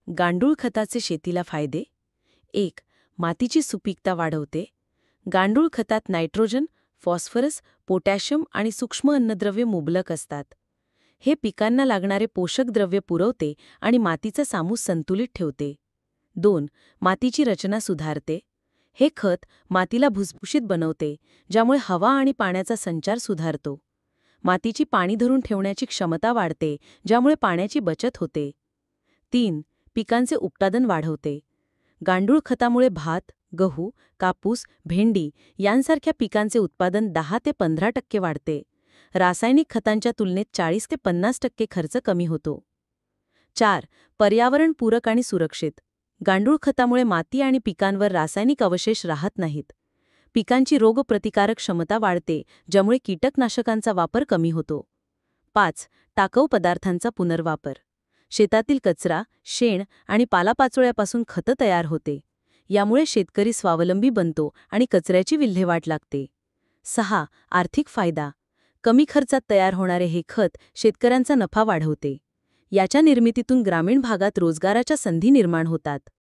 गांडूळ खताचे शेतीला फायदे. 1. मातीची सुपीकता वाढवते. गांडूळ खतात नायट्रोजन, फॉस्फरस, पोटॅशियम आणि सूक्ष्म अन्नद्रव्ये मुबलक असतात. हे पिकांना लागणारे पोषक द्रव्ये पुरवते आणि मातीचा सामूस संतुलित ठेवते. 2. मातीची रचना सुधारते. हे खत मातीला भुसभुशीत बनवते, ज्यामुळे हवा आणि पाण्याचा संचार सुधारतो. मातीची पाणी धरून ठेवण्याची क्षमता वाढते, ज्यामुळे पाण्याची बचत होते. 3. पिकांचे उत्पादन वाढवते. गांडूळ खतामुळे भात, गहू, कापूस, भेंडी यांसारख्या पिकांचे उत्पादन 10 ते 15% वाढते. रासायनिक खतांच्या तुलनेत 40 ते 50% खर्च कमी होतो. 4. पर्यावरणपूरक आणि सुरक्षित. गांडूळ खतामुळे माती आणि पिकांवर रासायनिक अवशेष राहत नाहीत. पिकांची रोगप्रतिकारक क्षमता वाढते, ज्यामुळे कीटकनाशकांचा वापर कमी होतो. 5. टाकाऊ पदार्थांचा पुनर्वापर. शेतातील कचरा, शेण आणि पालापाचोळ्यापासून खतं तयार होते. यामुळे शेतकरी स्वावलंबी बनतो आणि कचऱ्याची विल्हेवाट लागते. 6. आर्थिक फायदा. कमी खर्चात तयार होणारे हे खत शेतकऱ्यांचा नफा वाढवते. याच्या निर्मितीतून ग्रामीण भागात रोजगाराच्या संधी निर्माण होतात.